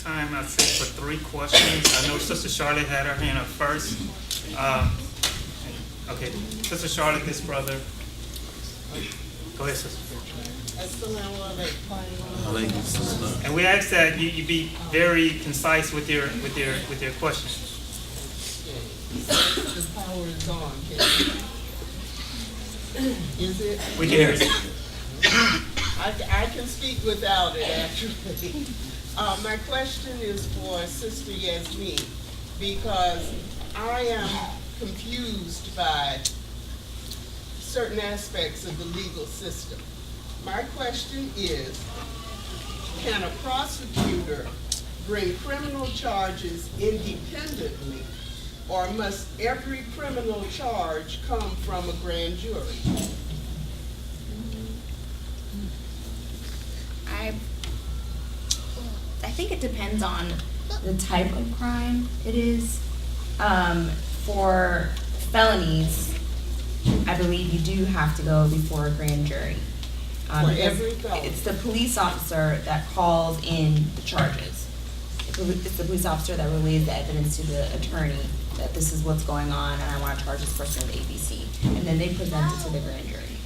time, I'd say, for 3 questions. I know Sister Charlotte had her hand up first. Okay, Sister Charlotte, this brother. Go ahead, Sister. And we ask that you be very concise with your questions. The power is on. Is it? We can hear you. I can speak without it, actually. My question is for Sister Yasmin, because I am confused by certain aspects of the legal system. My question is, can a prosecutor bring criminal charges independently, or must every criminal charge come from a grand jury? I think it depends on the type of crime it is. For felonies, I believe you do have to go before a grand jury. For every felony? It's the police officer that calls in the charges. It's the police officer that relays the evidence to the attorney that this is what's going on and I want to charge this person with ABC. And then they present it to the grand jury.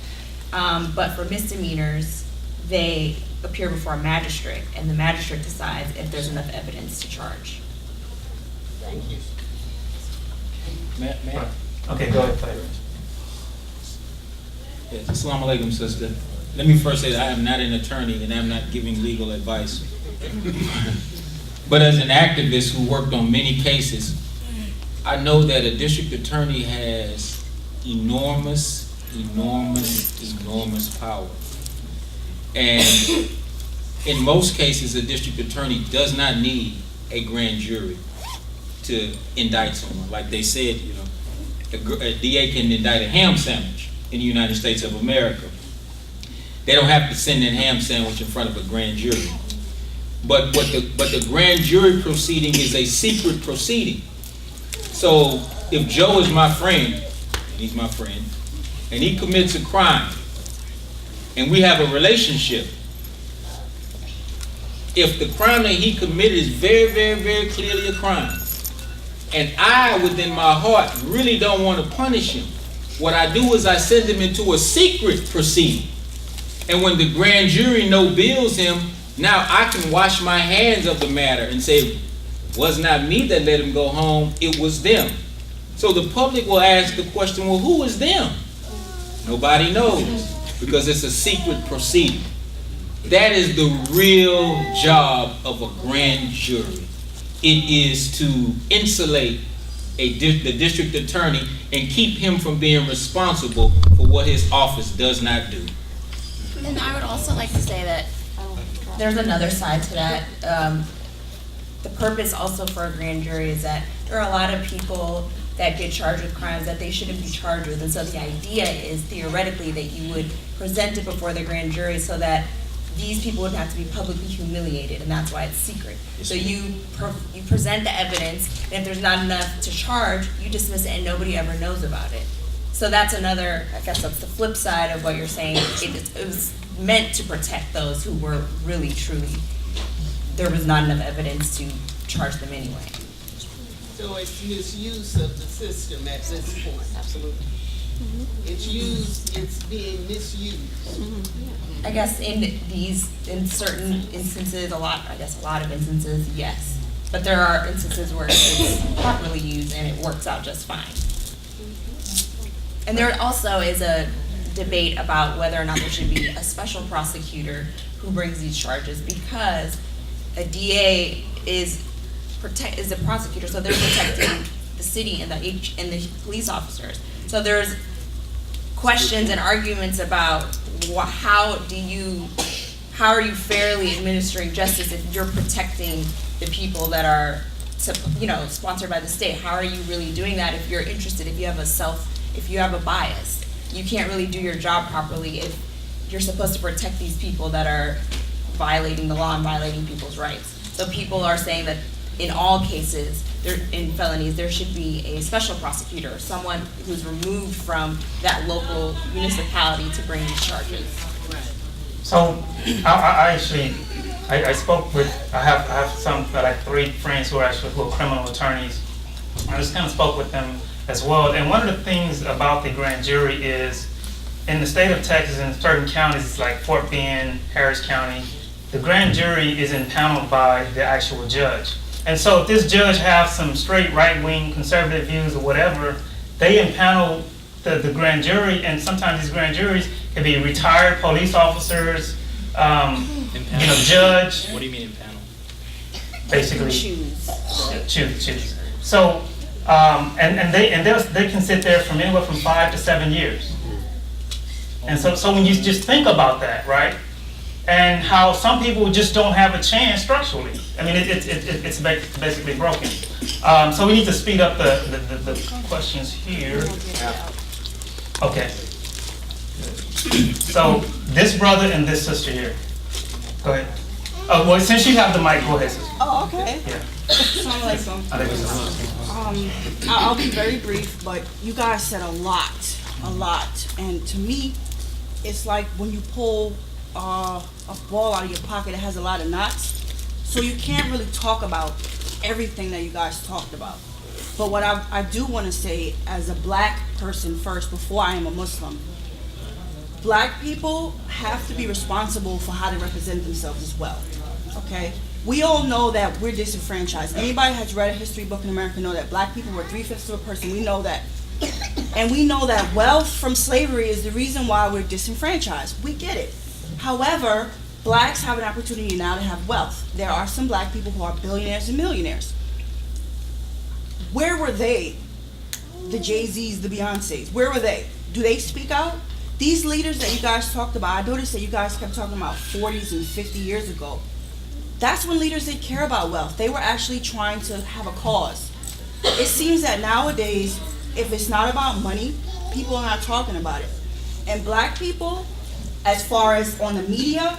But for misdemeanors, they appear before a magistrate, and the magistrate decides if there's enough evidence to charge. Thank you. May I? Okay, go ahead. Yes, Assalamu alaikum, sister. Let me first say that I am not an attorney and I'm not giving legal advice. But as an activist who worked on many cases, I know that a district attorney has enormous power. And in most cases, a district attorney does not need a grand jury to indict someone. Like they said, you know, a DA can indict a ham sandwich in the United States of America. They don't have to send that ham sandwich in front of a grand jury. But the grand jury proceeding is a secret proceeding. So if Joe is my friend, he's my friend, and he commits a crime, and we have a relationship, if the crime that he committed is very, very, very clearly a crime, and I, within my heart, really don't want to punish him, what I do is I send him into a secret proceeding. And when the grand jury no bills him, now I can wash my hands of the matter and say, it was not me that let him go home, it was them. So the public will ask the question, well, who is them? Nobody knows, because it's a secret proceeding. That is the real job of a grand jury. It is to insulate the district attorney and keep him from being responsible for what his office does not do. And I would also like to say that there's another side to that. The purpose also for a grand jury is that there are a lot of people that get charged with crimes that they shouldn't be charged with. And so the idea is theoretically that you would present it before the grand jury so that these people would have to be publicly humiliated, and that's why it's secret. So you present the evidence, and if there's not enough to charge, you dismiss it and nobody ever knows about it. So that's another, I guess that's the flip side of what you're saying. It was meant to protect those who were really, truly, there was not enough evidence to charge them anyway. So it's misuse of the system at this point. Absolutely. It's being misused. I guess in certain instances, a lot of instances, yes. But there are instances where it's properly used and it works out just fine. And there also is a debate about whether or not there should be a special prosecutor who brings these charges, because a DA is a prosecutor, so they're protecting the city and the police officers. So there's questions and arguments about how are you fairly administering justice if you're protecting the people that are, sponsored by the state? How are you really doing that if you're interested, if you have a bias? You can't really do your job properly if you're supposed to protect these people that are violating the law and violating people's rights. So people are saying that in all cases, in felonies, there should be a special prosecutor, someone who's removed from that local municipality to bring these charges. So I actually I spoke with, I have some, like 3 friends who are criminal attorneys. I just kind of spoke with them as well. And one of the things about the grand jury is, in the state of Texas, in certain counties, like Fort Bend, Harris County, the grand jury is impaneled by the actual judge. And so if this judge has some straight right-wing conservative views or whatever, they impanel the grand jury, and sometimes these grand juries can be retired police officers, judge. What do you mean impanel? Basically, choose. So, and they can sit there from anywhere from 5 to 7 years. And so when you just think about that, right? And how some people just don't have a chance structurally. I mean, it's basically broken. So we need to speed up the questions here. Okay. So this brother and this sister here. Go ahead. Well, since you have the mic, go ahead, sister. Oh, okay. Yeah. I'll be very brief, but you guys said a lot. And to me, it's like when you pull a ball out of your pocket, it has a lot of knots. So you can't really talk about everything that you guys talked about. But what I do want to say, as a black person first, before I am a Muslim, black people have to be responsible for how they represent themselves as well, okay? We all know that we're disenfranchised. Anybody has read a history book in America know that black people were 3/5 of a person. We know that. And we know that wealth from slavery is the reason why we're disenfranchised. We get it. However, blacks have an opportunity now to have wealth. There are some black people who are billionaires and millionaires. Where were they? The Jay-Z's, the Beyoncés, where were they? Do they speak out? These leaders that you guys talked about, I noticed that you guys kept talking about 40s and 50 years ago. That's when leaders didn't care about wealth. They were actually trying to have a cause. It seems that nowadays, if it's not about money, people are not talking about it. And black people, as far as on the media,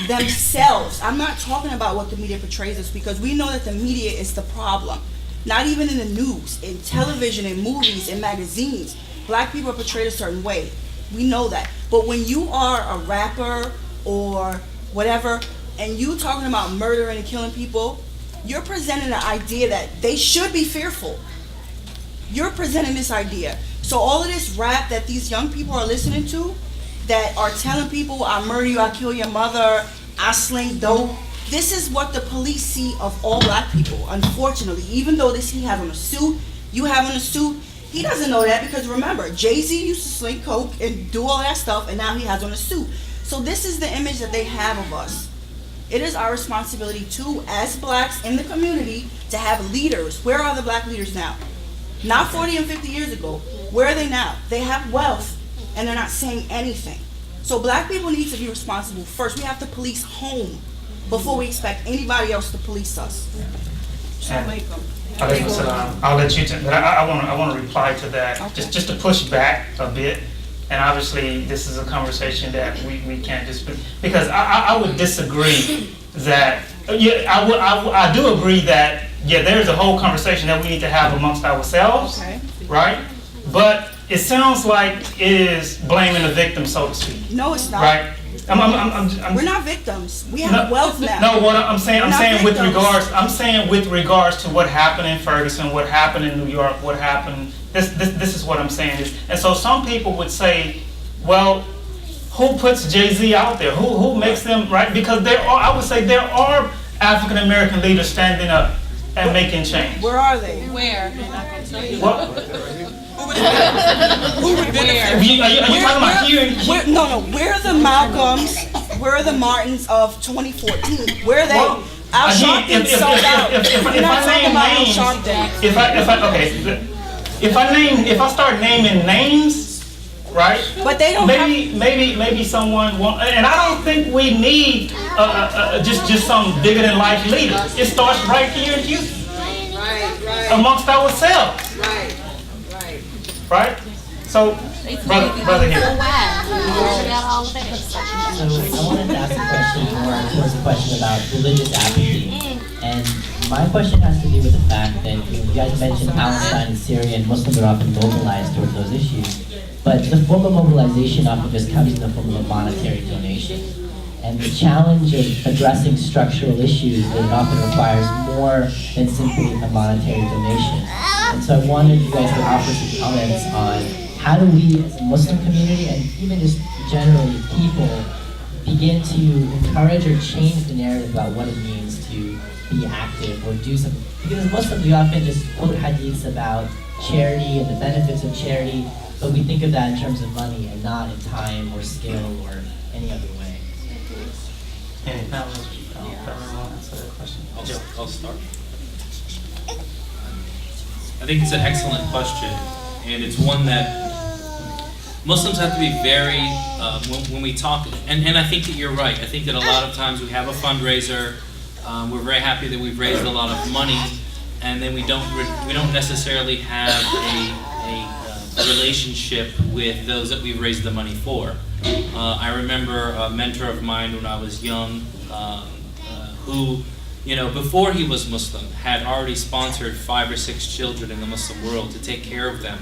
themselves, I'm not talking about what the media portrays us, because we know that the media is the problem. Not even in the news, in television, in movies, in magazines, black people are portrayed a certain way. We know that. But when you are a rapper or whatever, and you talking about murdering and killing people, you're presenting an idea that they should be fearful. You're presenting this idea. So all of this rap that these young people are listening to, that are telling people, I murder you, I kill your mother, I sling dope, this is what the police see of all black people, unfortunately. Even though he has on a suit, you have on a suit, he doesn't know that, because remember, Jay-Z used to sling coke and do all that stuff, and now he has on a suit. So this is the image that they have of us. It is our responsibility too, as blacks in the community, to have leaders. Where are the black leaders now? Not 40 and 50 years ago. Where are they now? They have wealth, and they're not saying anything. So black people need to be responsible first. We have to police home before we expect anybody else to police us. I'll let you, but I want to reply to that, okay. just to push back a bit. And obviously, this is a conversation that we can't just, because I would disagree that, I do agree that, there's a whole conversation that we need to have amongst ourselves, okay. Right? But it sounds like it is blaming the victim, so to speak. No, it's not. Right? We're not victims. We have wealth now. No, what I'm saying with regards to what happened in Ferguson, what happened in New York, what happened. This is what I'm saying is, and so some people would say, well, who puts Jay-Z out there? Who makes them right? Because I would say there are African American leaders standing up and making change. Where are they? Where? Who would benefit? Are you talking about here? No. Where are the Malcolms? Where are the Martins of 2014? Where are they? Well, Al Sharpton sold out. We're not talking about Al Sharpton. If I start naming names, right? But they don't. Maybe someone won't. And I don't think we need just some bigger than life leader. It starts right here in Houston. Right. Amongst ourselves. Right? So, brother here. So I wanted to ask a question more towards the question about religious apathy. And my question has to do with the fact that you guys mentioned Palestine and Syria, and Muslims are often mobilized towards those issues. But the form of mobilization often just comes in the form of a monetary donation. And the challenge of addressing structural issues, it often requires more than simply a monetary donation. And so I wanted you guys to offer some comments on how do we as a Muslim community and even just generally people begin to encourage or change the narrative about what it means to be active or do something. Because as Muslims, we often just quote hadiths about charity and the benefits of charity, but we think of that in terms of money and not in time or skill or any other way. And now, everyone answer that question. Joe. I'll start. I think it's an excellent question, and it's one that Muslims have to be very, when we talk, and I think that you're right. I think that a lot of times we have a fundraiser, we're very happy that we've raised a lot of money, and then we don't necessarily have a relationship with those that we've raised the money for. I remember a mentor of mine when I was young, who, before he was Muslim, had already sponsored 5 or 6 children in the Muslim world to take care of them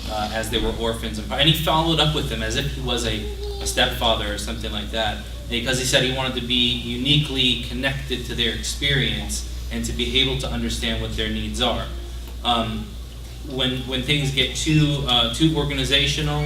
as they were orphans, and he followed up with them as if he was a stepfather or something like that, because he said he wanted to be uniquely connected to their experience and to be able to understand what their needs are. When things get too organizational,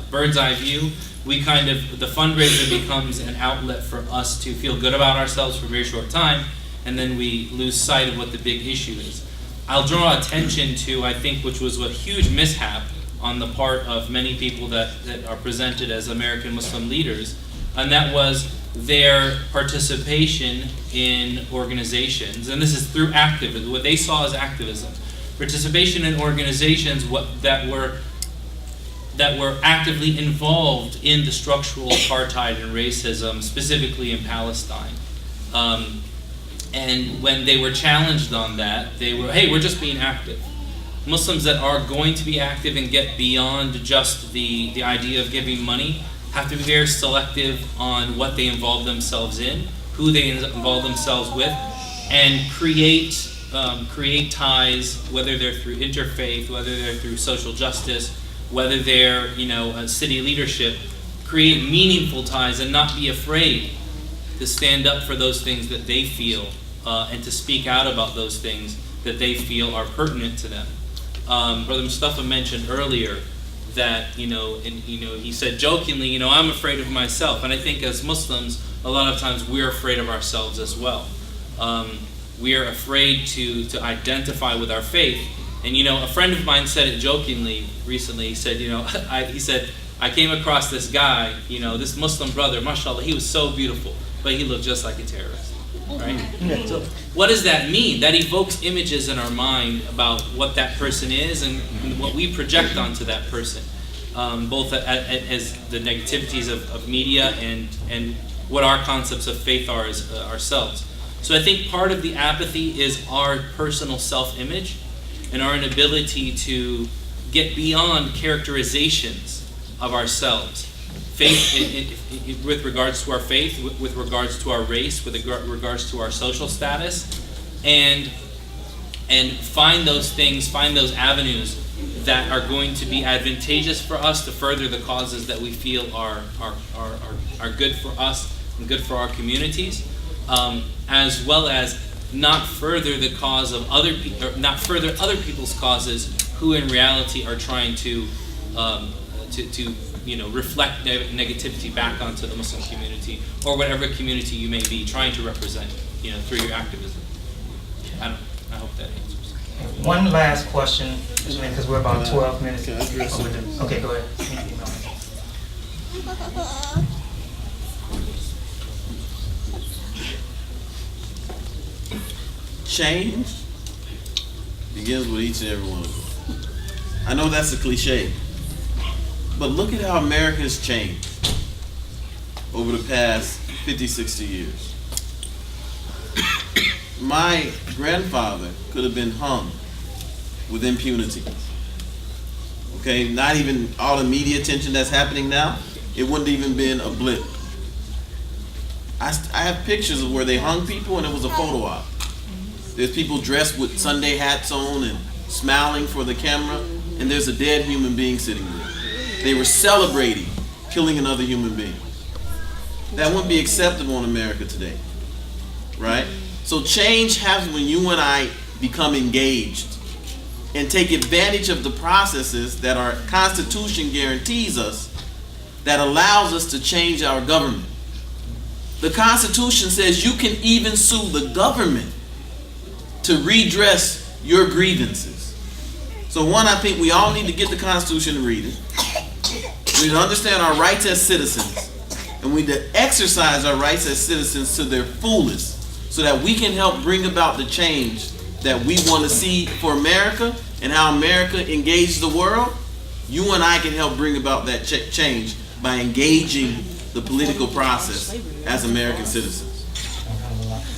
bird's eye view, the fundraiser becomes an outlet for us to feel good about ourselves for a very short time, and then we lose sight of what the big issue is. I'll draw attention to, I think, which was a huge mishap on the part of many people that are presented as American Muslim leaders, and that was their participation in organizations, and this is through activism, what they saw as activism. Participation in organizations that were actively involved in the structural apartheid and racism, specifically in Palestine. And when they were challenged on that, they were, hey, we're just being active. Muslims that are going to be active and get beyond just the idea of giving money have to be very selective on what they involve themselves in, who they involve themselves with, and create ties, whether they're through interfaith, whether they're through social justice, whether they're city leadership, create meaningful ties and not be afraid to stand up for those things that they feel and to speak out about those things that they feel are pertinent to them. Brother Mustafa mentioned earlier that he said jokingly, I'm afraid of myself, and I think as Muslims a lot of times we're afraid of ourselves as well. We are afraid to identify with our faith, and a friend of mine said it jokingly recently. He said, I came across this guy, this Muslim brother, mashallah, he was so beautiful, but he looked just like a terrorist, right? So what does that mean? That evokes images in our mind about what that person is and what we project onto that person, both as the negativities of media and what our concepts of faith are as ourselves. So I think part of the apathy is our personal self-image and our inability to get beyond characterizations of ourselves. Faith, with regards to our faith, with regards to our race, with regards to our social status, and find those things, find those avenues that are going to be advantageous for us to further the causes that we feel are good for us and good for our communities, as well as not further the cause of other people, or not further other people's causes who in reality are trying to reflect negativity back onto the Muslim community or whatever community you may be trying to represent, through your activism. I hope that answers. One last question, because we're about 12 minutes over. Okay, go ahead. Change begins with each and every one of us. I know that's a cliche, but look at how America has changed over the past 50, 60 years. My grandfather could have been hung with impunity. Okay, not even all the media attention that's happening now, it wouldn't even been a blip. I have pictures of where they hung people and it was a photo op. There's people dressed with Sunday hats on and smiling for the camera, and there's a dead human being sitting there. They were celebrating killing another human being. That wouldn't be acceptable in America today, right? So change happens when you and I become engaged and take advantage of the processes that our Constitution guarantees us, that allows us to change our government. The Constitution says you can even sue the government to redress your grievances. So one, I think we all need to get the Constitution and read it. We need to understand our rights as citizens, and we need to exercise our rights as citizens to their fullest, so that we can help bring about the change that we want to see for America and how America engages the world. You and I can help bring about that change by engaging the political process as American citizens.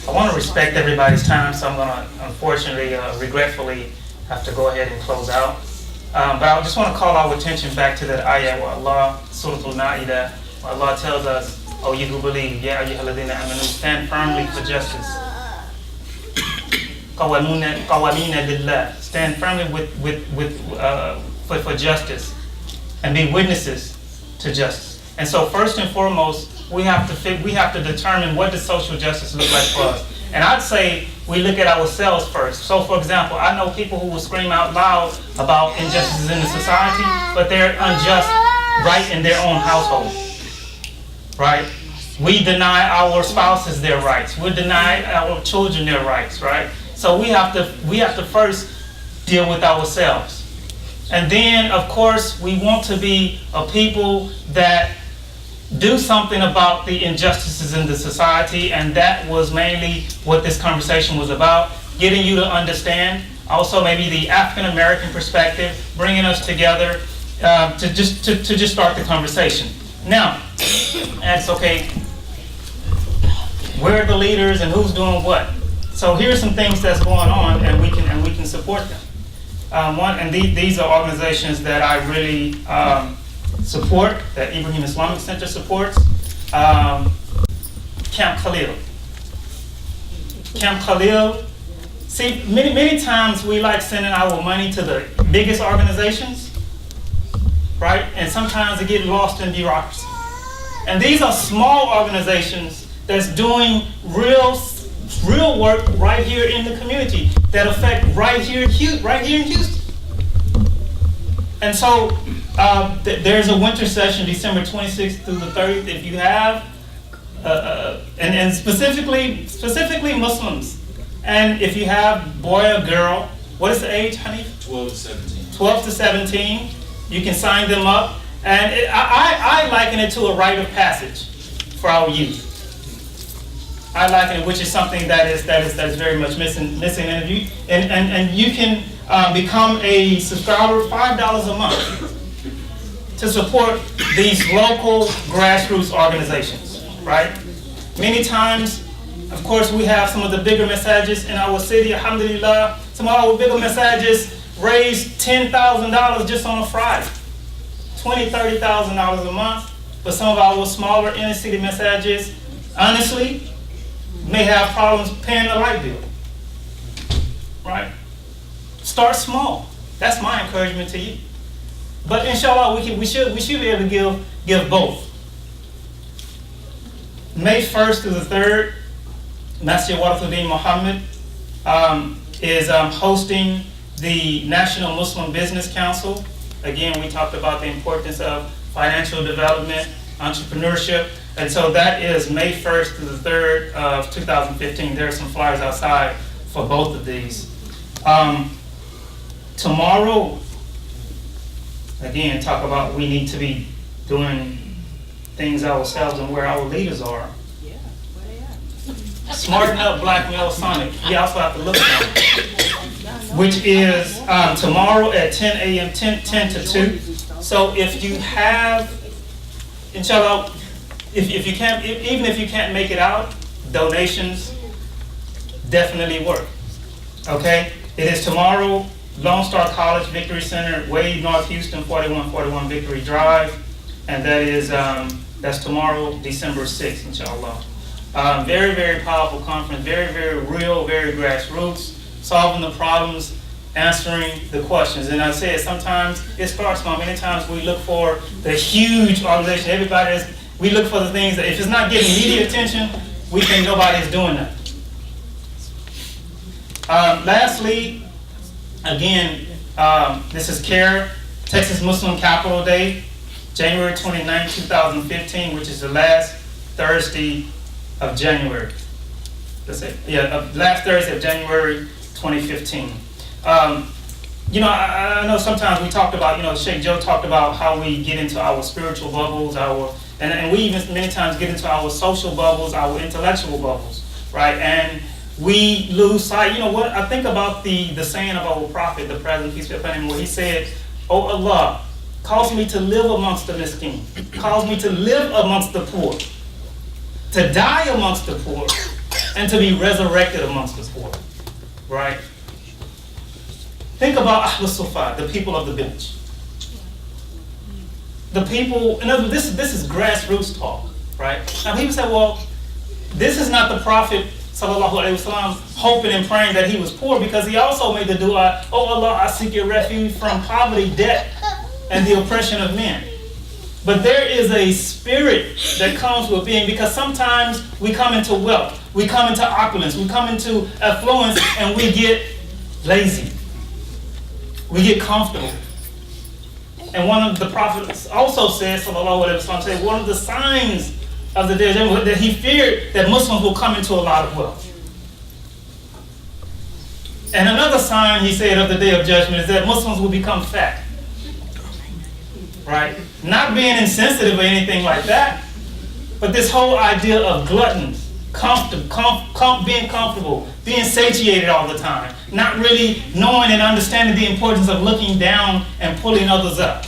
I want to respect everybody's time, so I'm going to, unfortunately, regretfully, have to go ahead and close out. But I just want to call our attention back to that ayah where Allah, Surah Al-Ma'idah, where Allah tells us, "Oh, you who believe, ya ayyuhalladhina amanu, stand firmly for justice. Qawamina lillah, stand firmly for justice, and be witnesses to justice." And so, first and foremost, we have to determine what does social justice look like for us. And I'd say we look at ourselves first. So, for example, I know people who will scream out loud about injustices in the society, but they're unjust right in their own household, right? We deny our spouses their rights. We deny our children their rights, right? So we have to first deal with ourselves. And then, of course, we want to be a people that do something about the injustices in the society, and that was mainly what this conversation was about, getting you to understand also maybe the African American perspective, bringing us together to just start the conversation. Now, that's okay. Where are the leaders and who's doing what? So here's some things that's going on, and we can support them. These are organizations that I really support, that Ibrahim Islamic Center supports. Camp Khalil. Camp Khalil. See, many times we like sending our money to the biggest organizations, right? And sometimes it gets lost in bureaucracy. And these are small organizations that's doing real work right here in the community that affect right here in Houston. And so there's a winter session, December 26th through the 30th. If you have, and specifically Muslims, and if you have boy or girl, what is the age, honey? 12 to 17. 12 to 17. You can sign them up, and I liken it to a rite of passage for our youth. I liken it, which is something that is very much missing in you, and you can become a subscriber, $5 a month, to support these local grassroots organizations, right? Many times, of course, we have some of the bigger messages in our city, alhamdulillah. Some of our bigger messages raise $10,000 just on a Friday, $20,000, $30,000 a month. But some of our smaller inner city messages, honestly, may have problems paying the light bill, right? Start small. That's my encouragement to you. But inshallah, we should be able to give both. May 1st through the 3rd, Masjid Warathuddin Muhammad is hosting the National Muslim Business Council. Again, we talked about the importance of financial development, entrepreneurship, and so that is May 1st through the 3rd of 2015. There are some flyers outside for both of these. Tomorrow, again, talk about we need to be doing things ourselves and where our leaders are. Yeah, where they at? Smarten Up Black Male Sonic. We also have to look at it, which is tomorrow at 10 a.m., 10 to 2. So if you have, inshallah, if you can't, even if you can't make it out, donations definitely work. Okay? It is tomorrow, Lone Star College Victory Center, Wade, North Houston, 4141 Victory Drive, and that is that's tomorrow, December 6th, inshallah. Very, very powerful conference, very, very real, very grassroots, solving the problems answering the questions. And I said sometimes it starts small. Many times we look for the huge organization. We look for the things that if it's not getting media attention, we think nobody's doing that. Lastly, again, this is CARE, Texas Muslim Capital Day, January 29, 2015, which is the last Thursday of January. Last Thursday of January 2015. You know, I know sometimes we talked about, Sheikh Joe talked about how we get into our spiritual bubbles, and we even many times get into our social bubbles, our intellectual bubbles, right? And we lose sight. What I think about the saying of our prophet, the President, peace be upon him, where he said, "Oh Allah, cause me to live amongst the miskin, cause me to live amongst the poor, to die amongst the poor, and to be resurrected amongst the poor," right? Think about Ahl Sufa, the people of the village. The people, in other words, this is grassroots talk, right? Now people say, well, this is not the Prophet sallallahu alaihi wasallam hoping and praying that he was poor, because he also made the dua, "Oh Allah, I seek your refuge from poverty, debt, and the oppression of men." But there is a spirit that comes with being, because sometimes we come into wealth, we come into opulence, we come into affluence, and we get lazy. We get comfortable. And one of the prophets also said, sallallahu alaihi wasallam, one of the signs of the day of judgment, that he feared that Muslims will come into a lot of wealth. And another sign, he said, of the day of judgment is that Muslims will become fat. Right? Not being insensitive or anything like that, but this whole idea of gluttony, being comfortable, being satiated all the time, not really knowing and understanding the importance of looking down and pulling others up.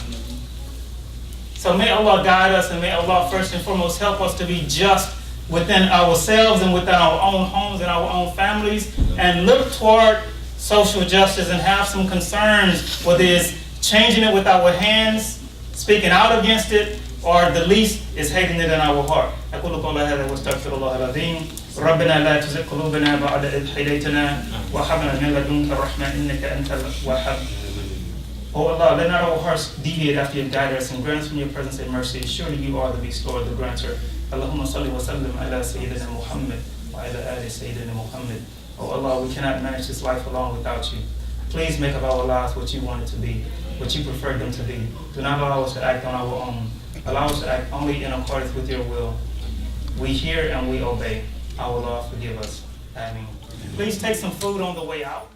So may Allah guide us, and may Allah first and foremost help us to be just within ourselves and within our own homes and our own families, and look toward social justice and have some concerns, whether it's changing it with our hands, speaking out against it, or the least is hating it in our heart. أقول قولي هذا واستغفر الله العظيم. ربنا لا تزغ قلوبنا بعد إذ هديتنا وهب لنا من لدنك الرحمة إنك أنت الوهاب. Oh Allah, let not our hearts deviate after you guide us, and grant us from your presence and mercy. Surely you are the bestower, the granter. Allahumma salli wa sallim ala Sayyidina Muhammad wa ala ali Sayyidina Muhammad. Oh Allah, we cannot manage this life alone without you. Please make of our lives what you want it to be, what you prefer them to be. Do not allow us to act on our own. Allow us to act only in accordance with your will. We hear and we obey. Our Lord, forgive us. Amen. Please take some food on the way out.